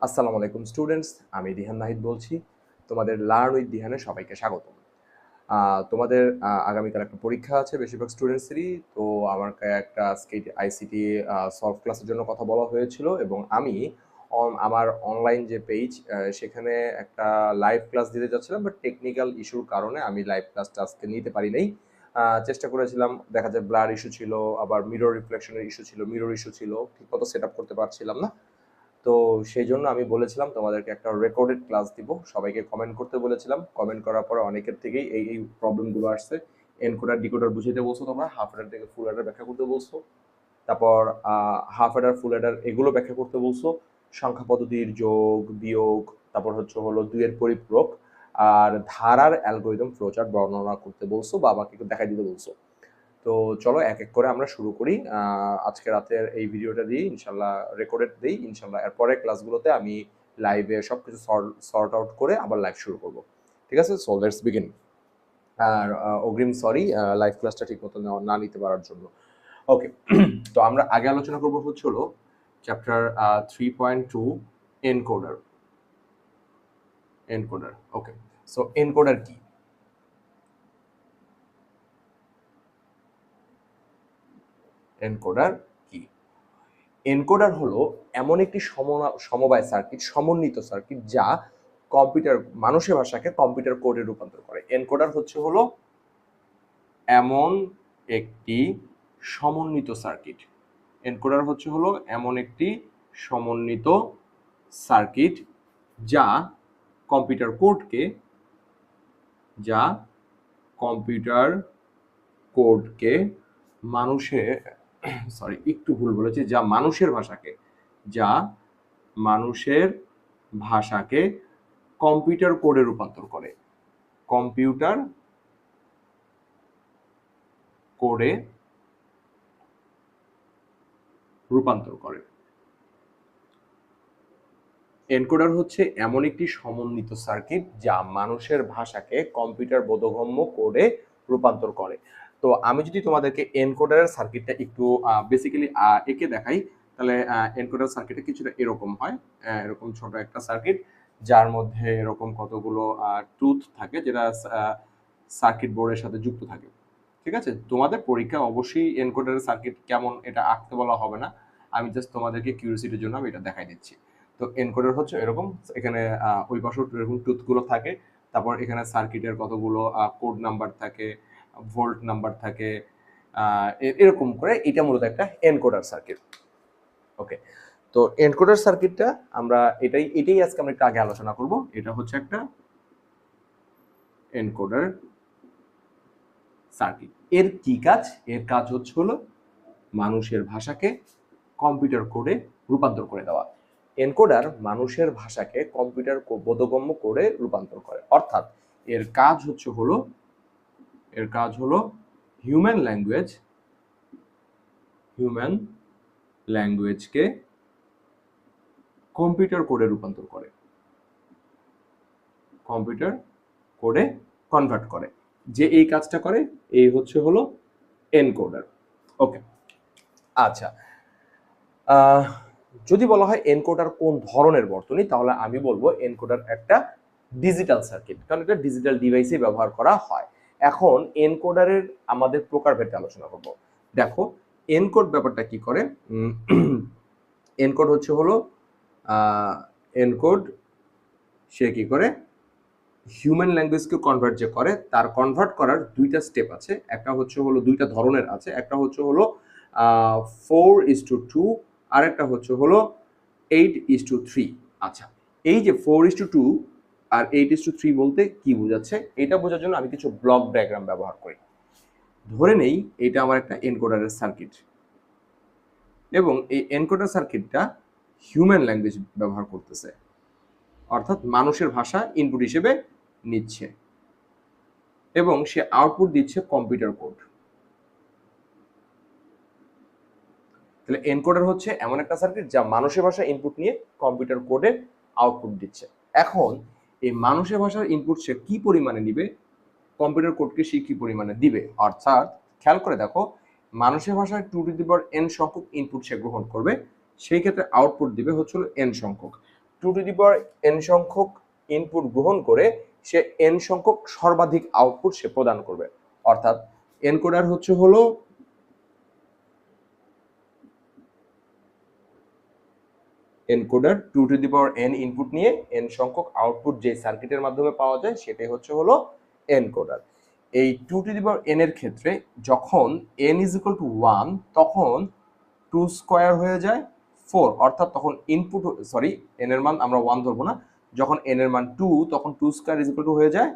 আসসালামু আলাইকুম স্টুডেন্টস, আমি দিহান নাহিদ বলছি। তোমাদের লার্ন উইথ দিহানে সবাইকে স্বাগতম। তোমাদের আগামীকাল একটা পরীক্ষা আছে বেশিরভাগ স্টুডেন্টসেরই। তো আমাকে একটা আজকে আইসিটি সলভ ক্লাসের জন্য কথা বলা হয়েছিল এবং আমি আমার অনলাইন যে পেজ সেখানে একটা লাইভ ক্লাস দিতে যাচ্ছিলাম, বাট টেকনিক্যাল ইস্যুর কারণে আমি লাইভ ক্লাসটা আজকে নিতে পারি নাই। চেষ্টা করেছিলাম, দেখা যায় ব্লার ইস্যু ছিল, আবার মিরর রিফ্লেকশনের ইস্যু ছিল, মিরর ইস্যু ছিল, ঠিকমতো সেট আপ করতে পারছিলাম না। তো সেই জন্য আমি বলেছিলাম তোমাদেরকে একটা রেকর্ডেড ক্লাস দিব, সবাইকে কমেন্ট করতে বলেছিলাম। কমেন্ট করার পরে অনেকের থেকেই এই প্রবলেমগুলো আসছে। এনকোডার ডিকোডার বুঝাইতে বলছো, তোমরা হাফ এডার থেকে ফুল এডার ব্যাখ্যা করতে বলছো, তারপর হাফ এডার ফুল এডার এগুলো ব্যাখ্যা করতে বলছো, সংখ্যা পদ্ধতির যোগ বিয়োগ, তারপর হলো দুইয়ের পরিপূরক, আর ধারার অ্যালগোরিদম ফ্লোচার্ট বর্ণনা করতে বলছো বা আমাকে একটু দেখাই দিতে বলছো। তো চলো এক এক করে আমরা শুরু করি। আজকে রাতের এই ভিডিওটা দিই ইনশাল্লাহ, রেকর্ডেড দিই ইনশাল্লাহ। এরপরে ক্লাসগুলোতে আমি লাইভে সব কিছু সর্ট আউট করে আবার লাইভ শুরু করব। ঠিক আছে, সো লেটস বিগিন। আর অগ্রিম সরি লাইভ ক্লাসটা ঠিক মতো না নিতে পারার জন্য। ওকে, তো আমরা আগে আলোচনা করবো হলো চ্যাপ্টার 3.2 এনকোডার। এনকোডার, ওকে। সো এনকোডার কি? এনকোডার কি? এনকোডার হলো এমন একটি সমবায় সার্কিট, সমন্বিত সার্কিট, যা কম্পিউটার মানুষের ভাষাকে কম্পিউটার কোডে রূপান্তর করে। এনকোডার হলো এমন একটি সমন্বিত সার্কিট। এনকোডার হলো এমন একটি সমন্বিত সার্কিট যা কম্পিউটার কোডকে যা কম্পিউটার কোডকে মানুষের সরি একটু ভুল বলেছি, যা মানুষের ভাষাকে কম্পিউটার কোডে রূপান্তর করে। কম্পিউটার কোডে রূপান্তর করে। এনকোডার হচ্ছে এমন একটি সমন্বিত সার্কিট যা মানুষের ভাষাকে কম্পিউটার বোধগম্য কোডে রূপান্তর করে। তো আমি যদি তোমাদেরকে এনকোডারের সার্কিটটা একটু বেসিক্যালি এঁকে দেখাই, তাহলে এনকোডার সার্কিটটা কিছুটা এরকম হয়। এরকম ছোট একটা সার্কিট, যার মধ্যে এরকম কতগুলো টুথ থাকে, যেটা সার্কিট বোর্ডের সাথে যুক্ত থাকে। ঠিক আছে, তোমাদের পরীক্ষা অবশ্যই এনকোডারের সার্কিট কেমন এটা আঁকতে বলা হবে না, আমি জাস্ট তোমাদেরকে কিউরিওসিটির জন্য আমি এটা দেখাই দিচ্ছি। তো এনকোডার হচ্ছে এরকম, এখানে ওই পাশে এরকম টুথগুলো থাকে, তারপর এখানে সার্কিটের কতগুলো কোড নাম্বার থাকে, ভোল্ট নাম্বার থাকে, এরকম করে এটা মূলত একটা এনকোডার সার্কিট। ওকে, তো এনকোডার সার্কিটটা আমরা এটাই আজকে আমরা একটু আগে আলোচনা করব। এটা হচ্ছে একটা এনকোডার সার্কিট। এর কি কাজ? এর কাজ হলো মানুষের ভাষাকে কম্পিউটার কোডে রূপান্তর করে দেওয়া। এনকোডার মানুষের ভাষাকে কম্পিউটার বোধগম্য কোডে রূপান্তর করে, অর্থাৎ এর কাজ হলো হিউম্যান ল্যাঙ্গুয়েজকে কম্পিউটার কোডে রূপান্তর করে, কম্পিউটার কোডে কনভার্ট করে। যে এই কাজটা করে এই হলো এনকোডার। ওকে, আচ্ছা, যদি বলা হয় এনকোডার কোন ধরনের বর্তনী, তাহলে আমি বলবো এনকোডার একটা ডিজিটাল সার্কিট, কারণ এটা ডিজিটাল ডিভাইসে ব্যবহার করা হয়। এখন এনকোডারের আমাদের প্রকারভেদে আলোচনা করব। দেখো এনকোড ব্যাপারটা কি করে। এনকোড হলো এনকোড সে কি করে হিউম্যান ল্যাঙ্গুয়েজকে কনভার্ট যে করে, তার কনভার্ট করার দুইটা স্টেপ আছে। একটা হলো দুইটা ধরনের আছে, একটা হলো 4:2, আর একটা হলো 8:3। আচ্ছা, এই যে 4:2 আর 8:3 বলতে কি বোঝাচ্ছে, এটা বোঝার জন্য আমি কিছু ব্লক ডায়াগ্রাম ব্যবহার করি। ধরে নেই এটা আমার একটা এনকোডারের সার্কিট, এবং এই এনকোডার সার্কিটটা হিউম্যান ল্যাঙ্গুয়েজ ব্যবহার করতেছে, অর্থাৎ মানুষের ভাষা ইনপুট হিসেবে নিচ্ছে, এবং সে আউটপুট দিচ্ছে কম্পিউটার কোড। তাহলে এনকোডার হচ্ছে এমন একটা সার্কিট যা মানুষের ভাষা ইনপুট নিয়ে কম্পিউটার কোডে আউটপুট দিচ্ছে। এখন এই মানুষের ভাষার ইনপুট সে কি পরিমাণে নিবে, কম্পিউটার কোডকে সে কি পরিমাণে দিবে, অর্থাৎ খেয়াল করে দেখো, মানুষের ভাষায় 2n সংখ্যক ইনপুট সে গ্রহণ করবে, সেই ক্ষেত্রে আউটপুট দিবে হলো n সংখ্যক। 2n সংখ্যক ইনপুট গ্রহণ করে সে n সংখ্যক সর্বাধিক আউটপুট সে প্রদান করবে। অর্থাৎ এনকোডার হচ্ছে হলো এনকোডার 2n ইনপুট নিয়ে n সংখ্যক আউটপুট যে সার্কিটের মাধ্যমে পাওয়া যায় সেটাই হচ্ছে হলো এনকোডার। এই 2n এর ক্ষেত্রে যখন n = 1 তখন 2 স্কয়ার হয়ে যায় 4, অর্থাৎ তখন ইনপুট n এর মান আমরা 1 ধরবো না, যখন n এর মান 2 তখন 2 স্কয়ার হয়ে যায়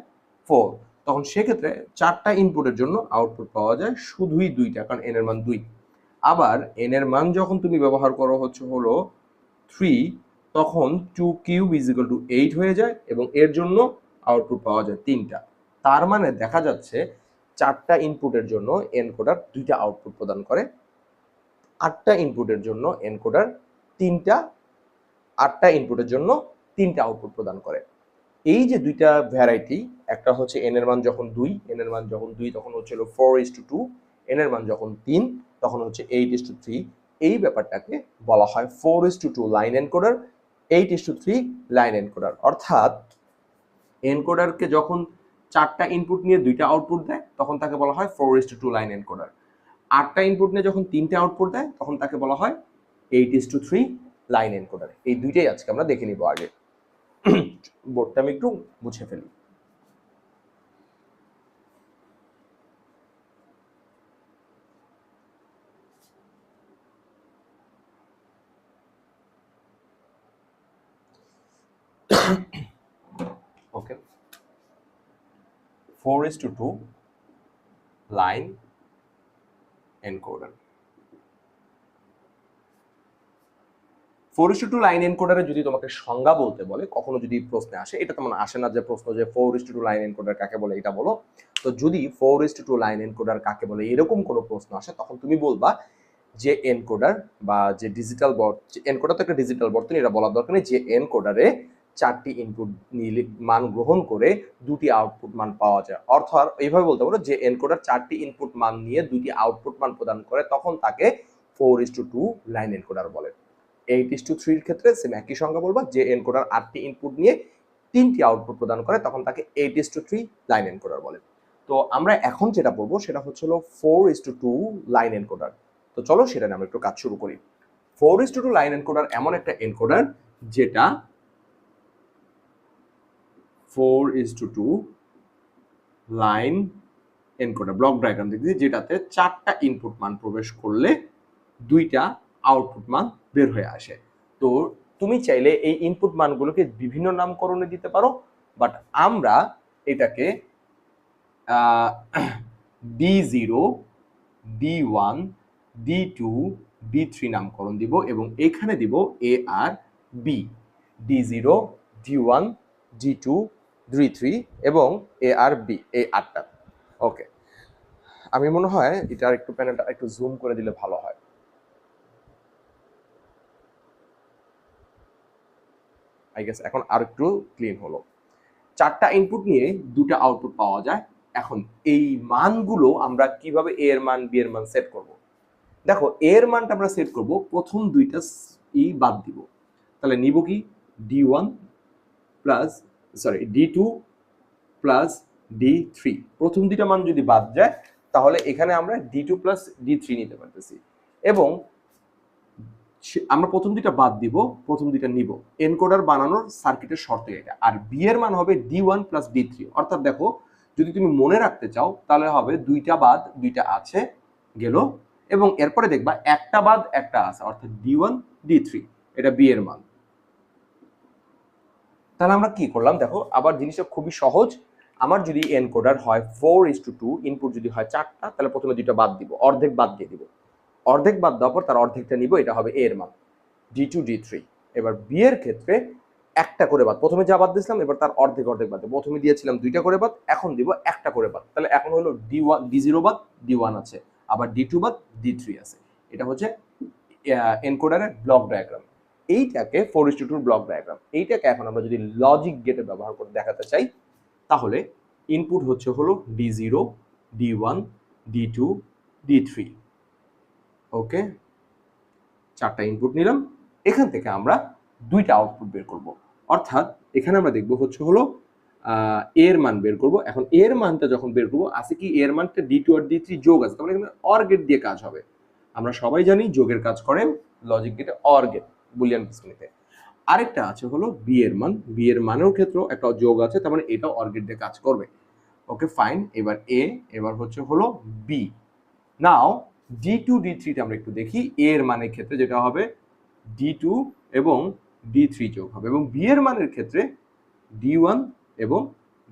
4। তখন সেক্ষেত্রে 4টা ইনপুটের জন্য আউটপুট পাওয়া যায় শুধুই 2টা, কারণ n এর মান 2। আবার n এর মান যখন তুমি ব্যবহার করো হচ্ছে হলো 3, তখন 2 কিউব = 8 হয়ে যায় এবং এর জন্য আউটপুট পাওয়া যায় 3টা। তার মানে দেখা যাচ্ছে 4টা ইনপুটের জন্য এনকোডার 2টা আউটপুট প্রদান করে, 8টা ইনপুটের জন্য এনকোডার 8টা ইনপুটের জন্য 3টা আউটপুট প্রদান করে। এই যে দুইটা ভ্যারাইটি, একটা হচ্ছে n এর মান যখন 2, n এর মান যখন 2 তখন হচ্ছিল 4:2, n এর মান যখন 3 তখন হচ্ছে 8:3। এই ব্যাপারটাকে বলা হয় 4:2 লাইন এনকোডার, 8:3 লাইন এনকোডার। অর্থাৎ এনকোডারকে যখন 4টা ইনপুট নিয়ে 2টা আউটপুট দেয় তখন তাকে বলা হয় 4:2 লাইন এনকোডার। 8টা ইনপুট নিয়ে যখন 3টে আউটপুট দেয় তখন তাকে বলা হয় 8:3 লাইন এনকোডার। এই দুইটাই আজকে আমরা দেখে নিব। আগে বোর্ডটা আমি একটু মুছে ফেলি। ওকে, 4:2 লাইন এনকোডার। 4:2 লাইন এনকোডারে যদি তোমাকে সংজ্ঞা বলতে বলে, কখনো যদি প্রশ্নে আসে, এটা তেমন আসে না যে প্রশ্ন যে 4:2 লাইন এনকোডার কাকে বলে এটা বলো। তো যদি 4:2 লাইন এনকোডার কাকে বলে এরকম কোনো প্রশ্ন আসে তখন তুমি বলবা যে এনকোডার বা যে ডিজিটাল বোর্ড, এনকোডার তো একটা ডিজিটাল বোর্ড, এটা বলার দরকার নেই, যে এনকোডারে 4টি ইনপুট মান গ্রহণ করে 2টি আউটপুট মান পাওয়া যায়। অর্থাৎ এইভাবে বলতে পারো যে এনকোডার 4টি ইনপুট মান নিয়ে 2টি আউটপুট মান প্রদান করে, তখন তাকে 4:2 লাইন এনকোডার বলে। 8:3 এর ক্ষেত্রে সেম একই সংজ্ঞা বলবা, যে এনকোডার 8টি ইনপুট নিয়ে 3টি আউটপুট প্রদান করে তখন তাকে 8:3 লাইন এনকোডার বলে। তো আমরা এখন যেটা বলবো সেটা হচ্ছে 4:2 লাইন এনকোডার। তো চলো সেটা নিয়ে আমরা একটু কাজ শুরু করি। 4:2 লাইন এনকোডার এমন একটা এনকোডার যেটা 4:2 লাইন এনকোডার ব্লক ডায়াগ্রাম দেখি, যেটাতে 4টা ইনপুট মান প্রবেশ করলে 2টা আউটপুট মান বের হয়ে আসে। তো তুমি চাইলে এই ইনপুট মানগুলোকে বিভিন্ন নামকরণে দিতে পারো, বাট আমরা এটাকে D0, D1, D2, D3 নামকরণ দিব এবং এখানে দিব A R B। D0, D1, D2, D3 এবং A আর B, এই 8টা। ওকে, আমি মনে হয় এটা একটু প্যানেলটা একটু জুম করে দিলে ভালো হয়। আই গেস এখন আর একটু ক্লিন হলো। 4টা ইনপুট নিয়ে 2টা আউটপুট পাওয়া যায়। এখন এই মানগুলো আমরা কিভাবে এ এর মান, বি এর মান সেট করব? দেখো, এ এর মানটা আমরা সেট করব প্রথম দুইটা বাদ দিব। তাহলে নিব কি D1 plus D2 plus D3। প্রথম দুইটা মান যদি বাদ যায় তাহলে এখানে আমরা D2 প্লাস D3 নিতে পারতেছি, এবং আমরা প্রথম দুইটা বাদ দিব, প্রথম দুইটা নিব। এনকোডার বানানোর সার্কিটের শর্ত এটা। আর বি এর মান হবে D1 প্লাস D3। অর্থাৎ দেখো, যদি তুমি মনে রাখতে চাও তাহলে হবে 2টা বাদ 2টা আছে গেল, এবং এরপরে দেখবা একটা বাদ একটা আছে, অর্থাৎ D1 D3, এটা বি এর মান। তাহলে আমরা কি করলাম দেখো, আবার জিনিসটা খুবই সহজ। আমার যদি এনকোডার হয় 4:2, ইনপুট যদি হয় 4টা, তাহলে প্রথমে 2টা বাদ দিব, অর্ধেক বাদ দিয়ে দিব। অর্ধেক বাদ দেওয়ার পর তার অর্ধেকটা নিব, এটা হবে এর মান D2 D3। এবার বি এর ক্ষেত্রে একটা করে বাদ, প্রথমে যা বাদ দিয়েছিলাম এবার তার অর্ধেক বাদ। প্রথমে দিয়েছিলাম 2টা করে বাদ, এখন দিব একটা করে বাদ। তাহলে এখন হলো D0 বাদ D1 আছে, আবার D2 বাদ D3 আছে। এটা হচ্ছে এনকোডারের ব্লক ডায়াগ্রাম। এইটাকে 4:2 ব্লক ডায়াগ্রাম। এইটাকে এখন আমরা যদি লজিক গেটে ব্যবহার করে দেখাতে চাই, তাহলে ইনপুট হচ্ছে হলো D0, D1, D2, D3। ওকে, 4টা ইনপুট নিলাম। এখান থেকে আমরা দুইটা আউটপুট বের করব। অর্থাৎ এখানে আমরা দেখব হচ্ছে হলো এর মান বের করব। এখন এর মানটা যখন বের করব, আছে কি এর মানটা D2 আর D3 যোগ আছে, তাহলে এখানে অর গেট দিয়ে কাজ হবে। আমরা সবাই জানি যোগের কাজ করে লজিক গেটে অর গেট, বুলিয়ান ডিসপ্লেতে। আরেকটা আছে হলো বি এর মান, বি এর মানের ক্ষেত্রেও একটা যোগ আছে, তার মানে এটা অর গেট দিয়ে কাজ করবে। ওকে ফাইন, এবার এ, এবার হচ্ছে হলো বি। নাও D2 D3 টা আমরা একটু দেখি। এ এর মানের ক্ষেত্রে যেটা হবে D2 এবং D3 যোগ হবে, এবং বি এর মানের ক্ষেত্রে D1 এবং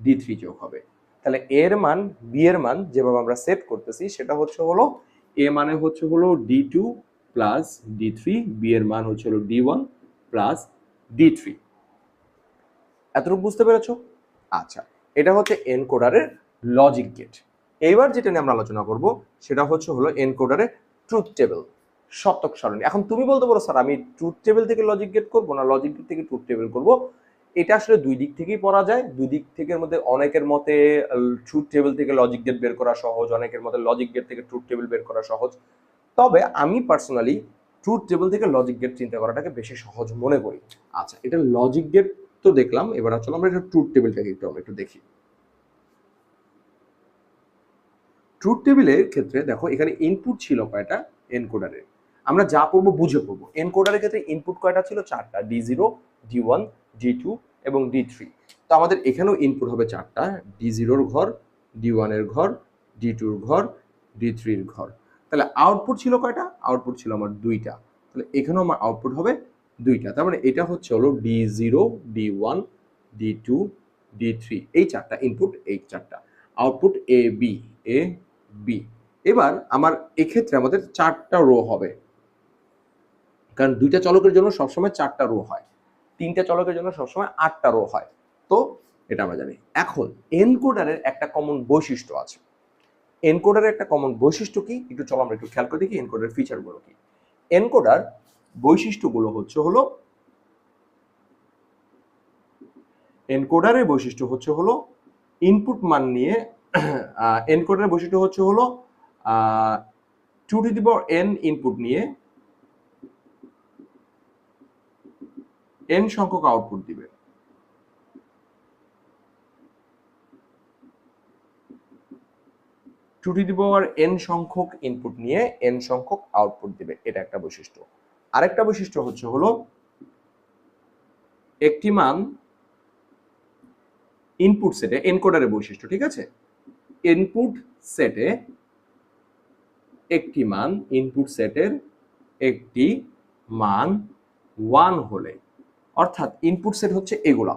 D3 যোগ হবে। তাহলে এর মান বি এর মান যেভাবে আমরা সেট করতেছি সেটা হচ্ছে হলো এ মানে হচ্ছে হলো D2 প্লাস D3, বি এর মান হচ্ছে হলো D1 প্লাস D3। এতটুকু বুঝতে পেরেছো? আচ্ছা, এটা হচ্ছে এনকোডারের লজিক গেট। এইবার যেটা নিয়ে আমরা আলোচনা করব সেটা হচ্ছে হলো এনকোডারের ট্রুথ টেবিল, শতক সারণী। এখন তুমি বলতে পারো স্যার আমি ট্রুথ টেবিল থেকে লজিক গেট করব না লজিক গেট থেকে ট্রুথ টেবিল করব। এটা আসলে দুই দিক থেকেই পড়া যায়। দুই দিক থেকের মধ্যে অনেকের মতে ট্রুথ টেবিল থেকে লজিক গেট বের করা সহজ, অনেকের মতে লজিক গেট থেকে ট্রুথ টেবিল বের করা সহজ। তবে আমি পার্সোনালি ট্রুথ টেবিল থেকে লজিক গেট চিন্তা করাটাকে বেশি সহজ মনে করি। আচ্ছা, এটা লজিক গেট তো দেখলাম, এবার চলো আমরা ট্রুথ টেবিলটাকে একটু দেখি। ট্রুথ টেবিলের ক্ষেত্রে দেখো এখানে ইনপুট ছিল কয়টা এনকোডারের, আমরা যা পড়বো বুঝে পড়বো। এনকোডারের ক্ষেত্রে ইনপুট কয়টা ছিল? 4টা, D0, D1, D2 এবং D3। তো আমাদের এখানেও ইনপুট হবে 4টা, D0 এর ঘর, D1 এর ঘর, D2 এর ঘর, D3 এর ঘর। তাহলে আউটপুট ছিল কয়টা? আউটপুট ছিল আমার 2টা। তাহলে এখানেও আমার আউটপুট হবে 2টা। তার মানে এটা হচ্ছে হলো D0, D1, D2, D3, এই 4টা ইনপুট, এই 4টা output A B, A B. এবার আমার এক্ষেত্রে আমাদের 4টা রো হবে, কারণ 2টা চলকের জন্য সবসময় 4টা রো হয়, 3টা চলকের জন্য সবসময় 8টা রো হয়। তো এটা আমরা জানি। এখন এনকোডারের একটা কমন বৈশিষ্ট্য আছে। এনকোডারের একটা কমন বৈশিষ্ট্য কি একটু চলো আমরা একটু খেয়াল করে দেখি এনকোডারের ফিচারগুলো কি। এনকোডার বৈশিষ্ট্যগুলো হচ্ছে হলো, এনকোডারের বৈশিষ্ট্য হচ্ছে হলো ইনপুট মান নিয়ে এনকোডারের বৈশিষ্ট্য হচ্ছে হলো 2n ইনপুট নিয়ে n সংখ্যক আউটপুট দিবে। 2n সংখ্যক ইনপুট নিয়ে n সংখ্যক আউটপুট দিবে, এটা একটা বৈশিষ্ট্য। আরেকটা বৈশিষ্ট্য হচ্ছে হলো একটি মান ইনপুট সেটে, এনকোডারের বৈশিষ্ট্য, ঠিক আছে, ইনপুট সেটে একটি মান, ইনপুট সেটের একটি মান 1 হলে, অর্থাৎ ইনপুট সেট হচ্ছে এগুলা,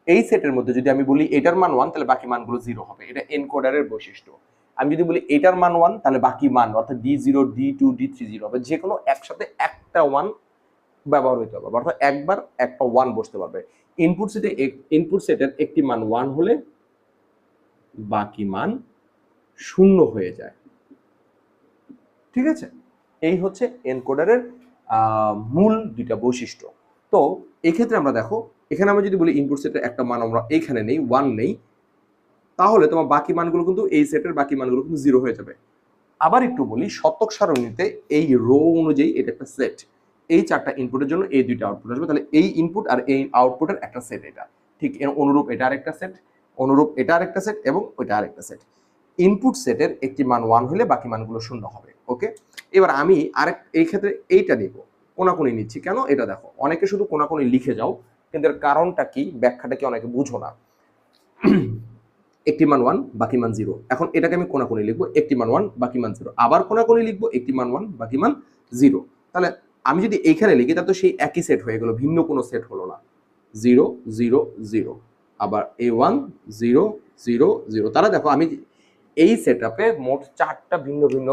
এই সেটের মধ্যে যদি আমি বলি এটার মান 1 তাহলে বাকি মানগুলো 0 হবে, এটা এনকোডারের বৈশিষ্ট্য। আমি যদি বলি এটার মান 1 তাহলে বাকি মান অর্থাৎ D0, D2, D3 0 হবে, যে কোনো একসাথে একটা 1 ব্যবহার হইতে পারবে, অর্থাৎ একবার একটা 1 বসতে পারবে। ইনপুট সেটের একটি মান 1 হলে বাকি মান 0 হয়ে যায়, ঠিক আছে। এই হচ্ছে এনকোডারের মূল দুইটা বৈশিষ্ট্য। তো এক্ষেত্রে আমরা দেখো এখানে আমরা যদি বলি ইনপুট সেটের একটা মান আমরা এইখানে নেই, 1 নেই, তাহলে তোমার বাকি মানগুলো কিন্তু এই সেটের বাকি মানগুলো কিন্তু 0 হয়ে যাবে। আবার একটু বলি শতক সারণীতে এই রো অনুযায়ী এটা একটা সেট, এই 4টা ইনপুটের জন্য এই 2টা আউটপুট আসবে, তাহলে এই ইনপুট আর এই আউটপুটের একটা সেট এটা, ঠিক অনুরূপ এটা আরেকটা সেট, অনুরূপ এটা আরেকটা সেট এবং ওইটা আরেকটা সেট। ইনপুট সেটের একটি মান 1 হলে বাকি মানগুলো 0 হবে। ওকে, এবার আমি এই ক্ষেত্রে এইটা নিব, কোনাকুনি নিচ্ছি কেন এটা দেখো, অনেকে শুধু কোনাকুনি লিখে যাও কিন্তু এর কারণটা কি, ব্যাখ্যাটা কি অনেকে বুঝো না। একটি মান 1 বাকি মান 0, এখন এটাকে আমি কোনাকুনি লিখবো, একটি মান 1 বাকি মান 0, আবার কোনাকুনি লিখবো একটি মান 1 বাকি মান 0। তাহলে আমি যদি এইখানে লিখি তাহলে তো সেই একই সেট হয়ে গেল, ভিন্ন কোনো সেট হলো না। 0 0 0, আবার A1 0 0 0। তাহলে দেখো আমি এই সেটআপে মোট 4টা ভিন্ন ভিন্ন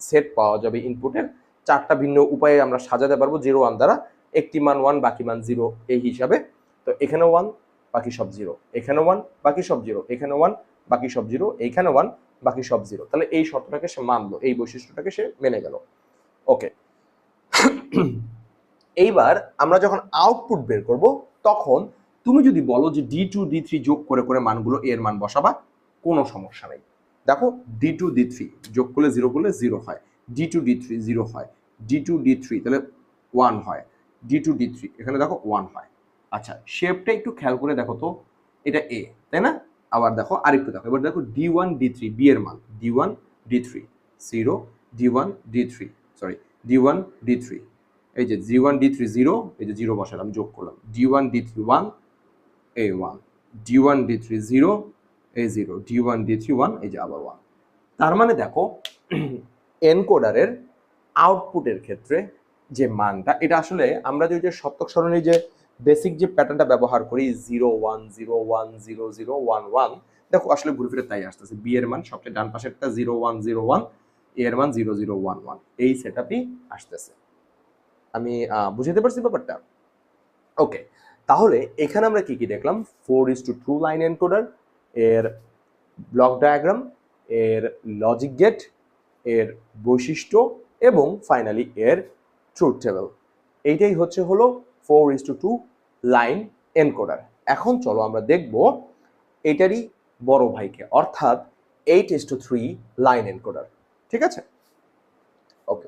সেট পাওয়া যাবে, ইনপুটের 4টা ভিন্ন উপায়ে আমরা সাজাতে পারবো 0 1 দ্বারা, একটি মান 1 বাকি মান 0 এই হিসাবে। তো এখানে 1 বাকি সব 0, এখানে 1 বাকি সব 0, এখানে 1 বাকি সব 0, এইখানে 1 বাকি সব 0। তাহলে এই শর্তটাকে সে মানলো, এই বৈশিষ্ট্যটাকে সে মেনে গেল। ওকে, এইবার আমরা যখন আউটপুট বের করব তখন তুমি যদি বলো যে D2 D3 যোগ করে করে মানগুলো এর মান বসাবা, কোনো সমস্যা নেই। দেখো D2 D3 যোগ করলে 0 করলে 0 হয়, D2 D3 0 হয়, D2 D3 তাহলে 1 হয়, D2 D3, এখানে দেখো 1 হয়। আচ্ছা, শেপটা একটু খেয়াল করে দেখো তো, এটা এ, তাই না? আবার দেখো আরেকটু দেখো, এবার দেখো D1 D3, বি এর মান D1 D3 0, D1 D3, sorry D1 D3, এই যে D1 D3 0, এই যে 0 বসালাম, যোগ করলাম, D1 D3 1, A1, D1 D3 0, A0, D1 D3 1, এই যে আবার 1। তার মানে দেখো এনকোডারের আউটপুটের ক্ষেত্রে যে মানটা, এটা আসলে আমরা যে সপ্তক সারণীর যে বেসিক যে প্যাটার্নটা ব্যবহার করি 0 1 0 1 0 0 1 1, দেখো আসলে ঘুরে ফিরে তাই আসতেছে। বি এর মান সবচেয়ে ডান পাশেরটা 0 1 0 1, এ এর মান 0 0 1 1, এই সেটআপই আসতেছে। আমি বুঝাতে পারছি ব্যাপারটা? ওকে, তাহলে এখানে আমরা কি কি দেখলাম? 4:2 লাইন এনকোডার, এর ব্লক ডায়াগ্রাম, এর লজিক গেট, এর বৈশিষ্ট্য এবং ফাইনালি এর ট্রুথ টেবল। এইটাই হলো 4:2 লাইন এনকোডার। এখন চলো আমরা দেখব এটারই বড় ভাইকে, অর্থাৎ 8:3 লাইন এনকোডার। ঠিক আছে? ওকে।